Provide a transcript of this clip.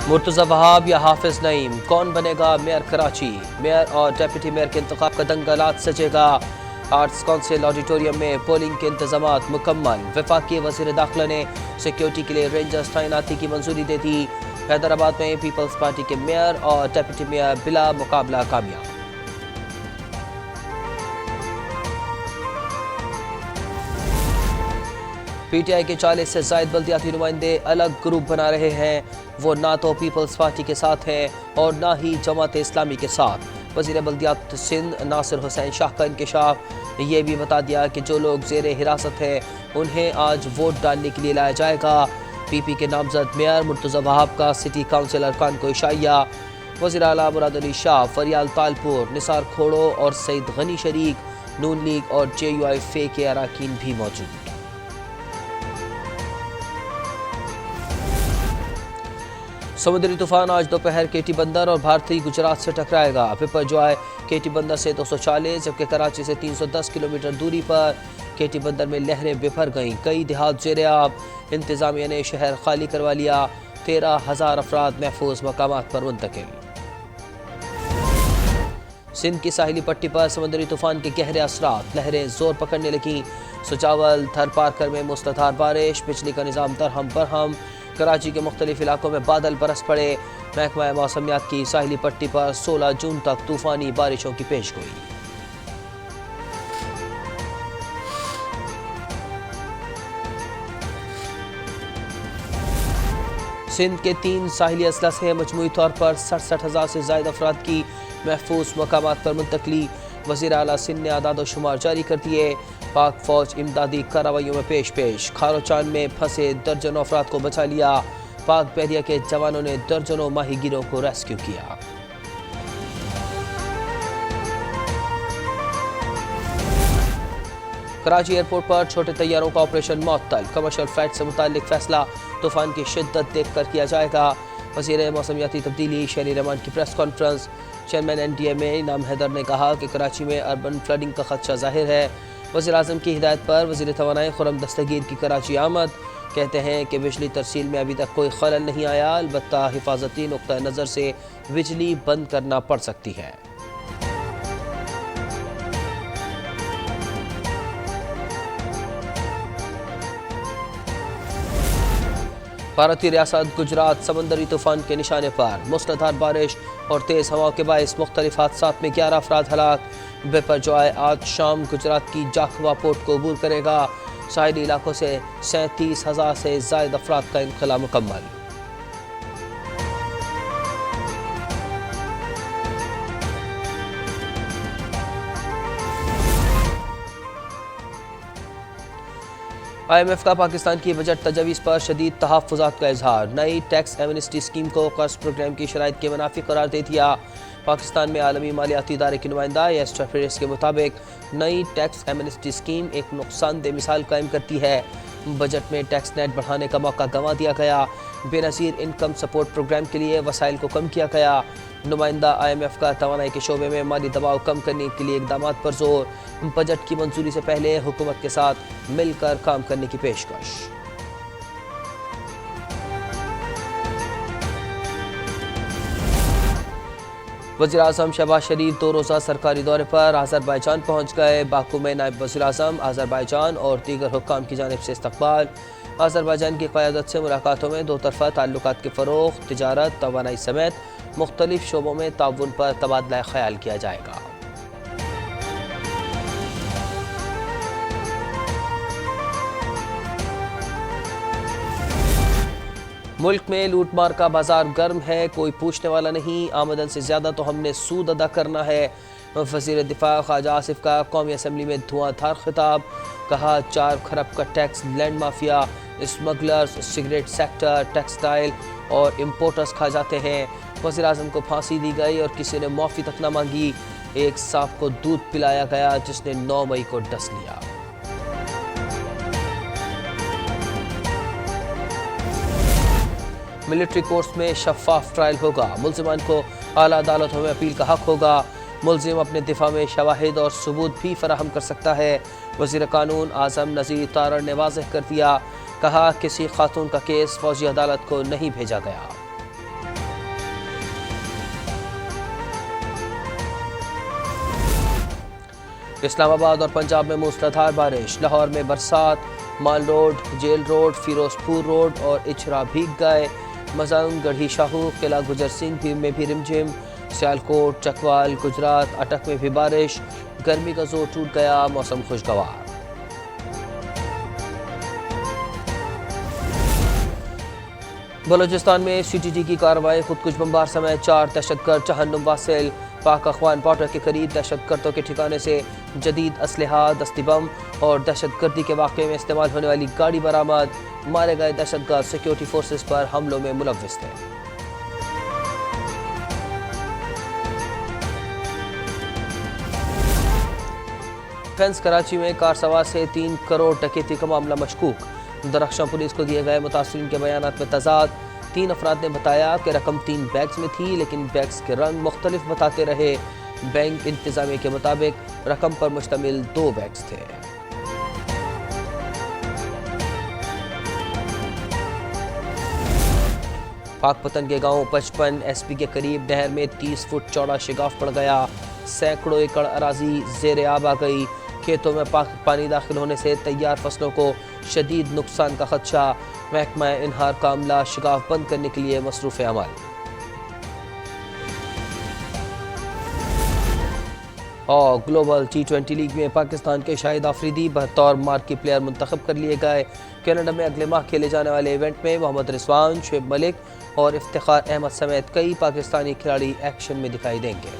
मुर्तज़ा वहाब या हाफिज नईम, कौन बनेगा मेयर कराची? मेयर और डेप्यूटी मेयर के इंतखाब का दंगलात सजेगा। आर्ट्स काउंसिल ऑडिटोरियम में पोलिंग के इंतजामात मुकम्मल। वफाकी वज़ीर दाखिला ने सिक्योरिटी के लिए रेंजर्स तैनाती की मंजूरी दे दी। हैदराबाद में पीपल्स पार्टी के मेयर और डेप्यूटी मेयर बिला मुकाबला कामयाब। पीटीआई के 40 से जायद बल्दियाती नुमाइंदे अलग ग्रुप बना रहे हैं। वो ना तो पीपल्स पार्टी के साथ हैं और ना ही जमात इस्लामी के साथ। वज़ीर बल्दियात सिंध नासिर हुसैन शाह का इंकशाफ, ये भी बता दिया कि जो लोग ज़ेर हिरासत हैं उन्हें आज वोट डालने के लिए लाया जाएगा। पीपी के नामजद मेयर मुर्तज़ा वहाब का सिटी काउंसिल अरकान को इशाइया। वज़ीर आला मुराद अली शाह, फरियाल तालपुर, निसार खोड़ो और सईद गनी शरीक, नून लीग और JUIF के अरकान भी मौजूद। समुद्री तूफान आज दोपहर केटी बंदर और भारतीय गुजरात से टकराएगा। पिपर जॉय केटी बंदर से 240 जबकि कराची से 310 किलोमीटर दूरी पर। केटी बंदर में लहरें बिफर गईं, कई देहात ज़ेरे आब। इंतजामिया ने शहर खाली करवा लिया। 13,000 अफराद महफूज मकामात पर मुंतकिल। सिंध की साहिली पट्टी पर समुद्री तूफान के गहरे असरात, लहरें जोर पकड़ने लगी। सुजावल थर पारकर में मुसलधार बारिश, बिजली का निज़ाम दरहम बरहम। कराची के मुख्तलिफ इलाकों में बादल बरस पड़े। महकमा मौसमियात की साहिली पट्टी पर 16 जून तक तूफानी बारिशों की पेशगोई। सिंध के 3 साहिली अजला से मजमूई तौर पर 67,000 से ज़ायद अफराद की महफूज मकामात पर मुंतकली। वज़ीर आला सिंध ने आदाद शुमार जारी कर दिए। पाक फौज इमदादी कार्रवाइयों में पेश। खारोचान में फंसे दर्जनों अफराद को बचा लिया। पाक बहरिया के जवानों ने दर्जनों माहीगीरों को रेस्क्यू किया। कराची एयरपोर्ट पर छोटे तैयारों का ऑपरेशन मुअत्तल। कमर्शियल फ्लाइट से मुताल्लिक फैसला तूफान की शिद्दत देख कर किया जाएगा। वज़ीर मौसमियाती तब्दीली शहरी रहमान की प्रेस कॉन्फ्रेंस। चेयरमैन NDMA इनाम हैदर ने कहा कि कराची में अर्बन फ्लडिंग का खदशा जाहिर है। वज़ीर आज़म की हिदायत पर वज़ीर तवानाई खुर्रम दस्तगीर की कराची आमद। कहते हैं कि बिजली तरसील में अभी तक कोई खलल नहीं आया, अलबत्ता हिफाजती नुक्ता नज़र से बिजली बंद करना पड़ सकती है। भारतीय रियासत गुजरात समंदरी तूफान के निशाने पर। मूसलाधार बारिश और तेज़ हवाओं के बायस मुख्तलिफ हादसात में 11 अफराद हलाक। पेपर जॉय आज शाम गुजरात की जाखवा पोर्ट को अबूर करेगा। साहिली इलाकों से 37,000 से ज़ायद अफराद का इनखला मुकम्मल। IMF का पाकिस्तान की बजट तजवीज़ पर शदीद तहफ़्फ़ुज़ात का इजहार। नई टैक्स एमनेस्टी स्कीम को कर्ज प्रोग्राम की शराइत के मुनाफी करार दे दिया। पाकिस्तान में आलमी मालियाती इदारे की नुमाइंदा एस्ट्रा फेरेस के मुताबिक नई टैक्स एमनेस्टी स्कीम एक नुकसानदेह मिसाल कायम करती है। बजट में टैक्स नेट बढ़ाने का मौका गंवा दिया गया। बेनज़ीर इनकम सपोर्ट प्रोग्राम के लिए वसाइल को कम किया गया। नुमाइंदा IMF का तवानाई के शोबे में माली दबाव कम करने के लिए इक़दाम पर जोर। बजट की मंजूरी से पहले हुकूमत के साथ मिलकर काम करने की पेशकश। वज़ीर आज़म शहबाज शरीफ 2 रोज़ा सरकारी दौरे पर आज़रबाईजान पहुँच गए। बाकू में नायब वज़ीर आज़म, आज़रबाईजान और दीगर हुक्काम की जानिब से इस्तक़बाल। आज़रबाईजान की क़यादत से मुलाकातों में दो तरफ़ा ताल्लुकात के फ़रोग़, तिजारत, तवानाई समेत मुख्तलिफ शोबों में ताउन पर तबादला ख्याल किया जाएगा। मुल्क में लूटमार का बाजार गर्म है, कोई पूछने वाला नहीं। आमदन से ज़्यादा तो हमने सूद अदा करना है। वज़ीर दिफा ख्वाजा आसिफ का कौमी असम्बली में धुआंधार खिताब। कहा 4 खरब का tax land mafia, smugglers, cigarette sector, textile और इम्पोर्टर्स खा जाते हैं। वज़ीर आज़म को फांसी दी गई और किसी ने माफ़ी तक न मांगी। एक सांप को दूध पिलाया गया जिसने 9 मई को डस लिया। मिलिट्री कोर्ट्स में शफाफ ट्रायल होगा। मुल्ज़िमान को आला अदालतों में अपील का हक होगा। मुल्ज़िम अपने दिफा में शवाहिद और सबूत भी फराहम कर सकता है। वज़ीर कानून आज़म नज़ीर तारड़ ने वाज़ेह कर दिया। कहा किसी खातून का केस फौजी अदालत को नहीं भेजा गया। इस्लामाबाद और पंजाब में मूसलाधार बारिश, लाहौर में बरसात, Mall Road, Jail Road, Ferozepur Road और इचरा भीग गए। मजाउन, गढ़ी शाहू, किला गुजर सिंह में भी रिमझिम, सियालकोट, चकवाल, गुजरात, अटक में भी बारिश। गर्मी का जोर टूट गया, मौसम खुशगवार। बलूचिस्तान में CTG की कार्रवाई, खुदकुश बमबार समेत 4 दहशतगर्द जहन्नुम वासिल। पाक अखवान बॉर्डर के करीब दहशतगर्दों के ठिकाने से जदीद असलहा, दस्ती बम और दहशतगर्दी के वाक़े में इस्तेमाल होने वाली गाड़ी बरामद। मारे गए दहशतगर्द सिक्योरिटी फोर्सेस पर हमलों में मुलव्विस थे। डिफेंस कराची में कार सवार से 3 करोड़ डकैती का मामला मशकूक। दरख्शां पुलिस को दिए गए मुतासिरीन के बयानात में तजाद। 3 अफराद ने बताया कि रकम 3 बैग्स में थी, लेकिन बैग्स के रंग मुख्तलिफ बताते रहे। बैंक इंतजामिया के मुताबिक रकम पर मुश्तमिल 2 बैग्स थे। पाकपतन के गांव 55 SP के करीब नहर में 30 फुट चौड़ा शिगाफ पड़ गया। सैकड़ों एकड़ अराजी ज़ेर आब आ गई। खेतों में पानी दाखिल होने से तैयार फसलों को शदीद नुकसान का खदशा। महकमा इनहार का अमला शिगाफ बंद करने के लिए मसरूफ़ अमल। और ग्लोबल T20 लीग में पाकिस्तान के शाहिद आफरीदी बतौर मार्की प्लेयर मुंतखब कर लिए गए। कनाडा में अगले माह खेले जाने वाले इवेंट में मोहम्मद रिजवान, शुएब मलिक और इफ्तिखार अहमद समेत कई पाकिस्तानी खिलाड़ी एक्शन में दिखाई देंगे।